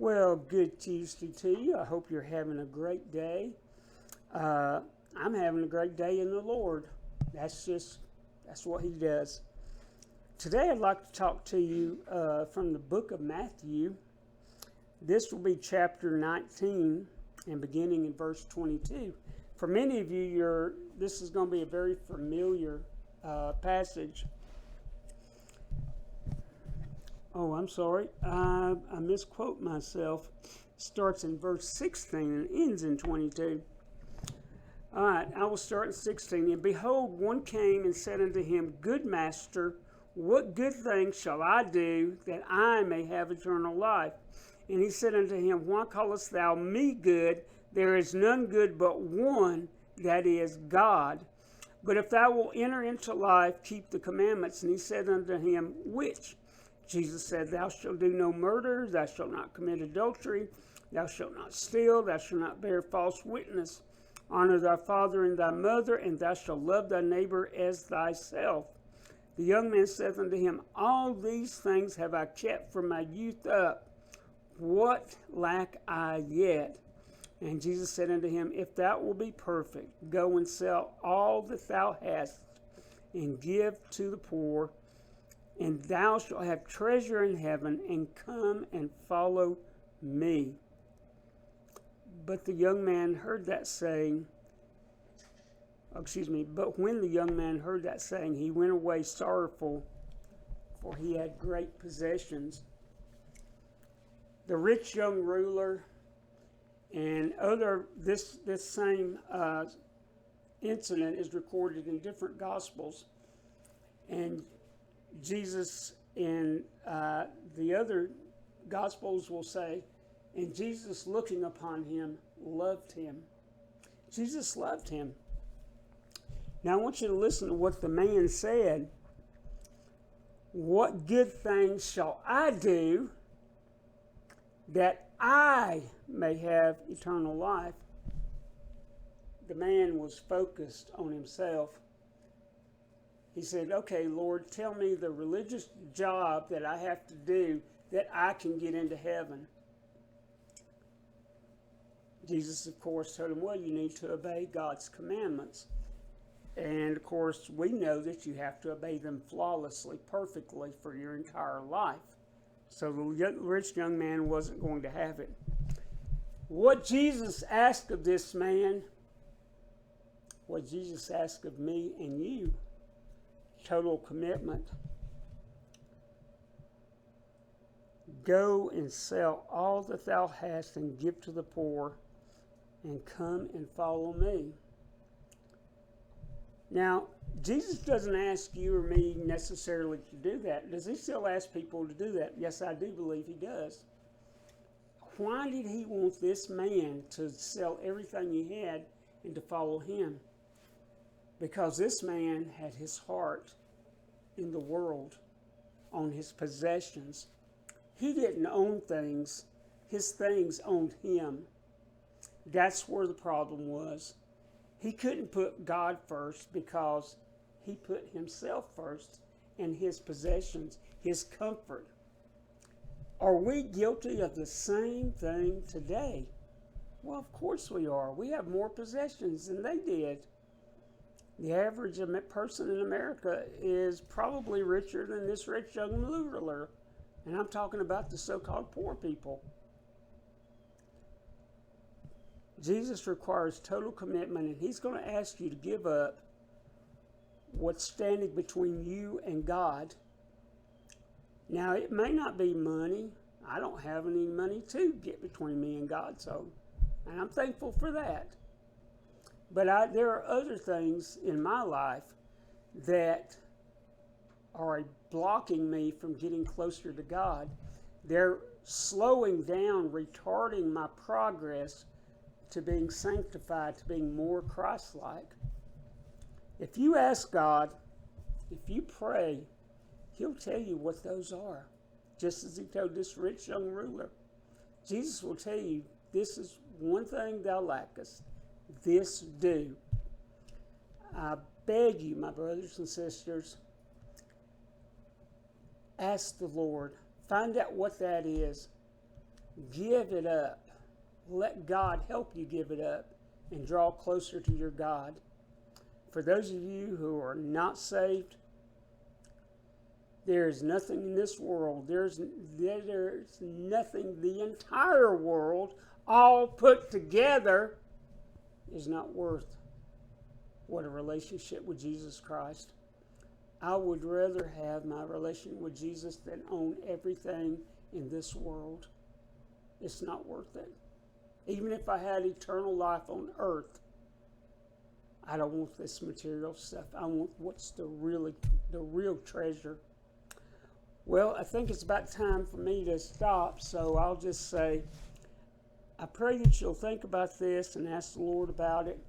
Well, good Tuesday to you. I hope you're having a great day. I'm having a great day in the Lord. That's what He does. Today, I'd like to talk to you from the book of Matthew. This will be chapter 19 and beginning in verse 22. For many of you, this is going to be a very familiar passage. Oh, I'm sorry. I misquote myself. Starts in verse 16 and ends in 22. All right, I will start in 16. And behold, one came and said unto him, Good master, what good thing shall I do that I may have eternal life? And he said unto him, Why callest thou me good? There is none good but one, that is God. But if thou wilt enter into life, keep the commandments. And he said unto him, Which? Jesus said, Thou shalt do no murder, thou shalt not commit adultery, thou shalt not steal, thou shalt not bear false witness. Honor thy father and thy mother, and thou shalt love thy neighbor as thyself. The young man saith unto him, All these things have I kept from my youth up. What lack I yet? And Jesus said unto him, If thou wilt be perfect, go and sell all that thou hast, and give to the poor, and thou shalt have treasure in heaven, and come and follow me. But the young man heard that saying, but when the young man heard that saying, he went away sorrowful, for he had great possessions. The rich young ruler and this same incident is recorded in different gospels, and Jesus in the other gospels will say, and Jesus looking upon him loved him. Jesus loved him. Now I want you to listen to what the man said. What good things shall I do that I may have eternal life? The man was focused on himself. He said, Okay, Lord, tell me the religious job that I have to do that I can get into heaven. Jesus, of course, told him, well, you need to obey God's commandments. And, of course, we know that you have to obey them flawlessly, perfectly for your entire life. So the rich young man wasn't going to have it. What Jesus asked of this man, what Jesus asked of me and you, total commitment. Go and sell all that thou hast and give to the poor, and come and follow me. Now, Jesus doesn't ask you or me necessarily to do that. Does he still ask people to do that? Yes, I do believe he does. Why did he want this man to sell everything he had and to follow him? Because this man had his heart in the world, on his possessions. He didn't own things. His things owned him. That's where the problem was. He couldn't put God first because he put himself first and his possessions, his comfort. Are we guilty of the same thing today? Well, of course we are. We have more possessions than they did. The average person in America is probably richer than this rich young ruler. And I'm talking about the so-called poor people. Jesus requires total commitment, and he's going to ask you to give up what's standing between you and God. Now, it may not be money. I don't have any money to get between me and God, and I'm thankful for that. But there are other things in my life that are blocking me from getting closer to God. They're slowing down, retarding my progress to being sanctified, to being more Christ-like. If you ask God, if you pray, he'll tell you what those are, just as he told this rich young ruler. Jesus will tell you, this is one thing thou lackest. This do. I beg you, my brothers and sisters, ask the Lord. Find out what that is. Give it up. Let God help you give it up and draw closer to your God. For those of you who are not saved, there is nothing in this world. There's nothing, the entire world, all put together, is not worth what a relationship with Jesus Christ. I would rather have my relation with Jesus than own everything in this world. It's not worth it. Even if I had eternal life on earth, I don't want this material stuff. I want what's the real treasure. Well, I think it's about time for me to stop, so I'll just say, I pray that you'll think about this and ask the Lord about it.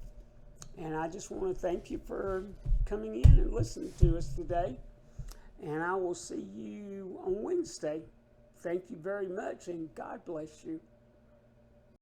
And I just want to thank you for coming in and listening to us today. And I will see you on Wednesday. Thank you very much, and God bless you.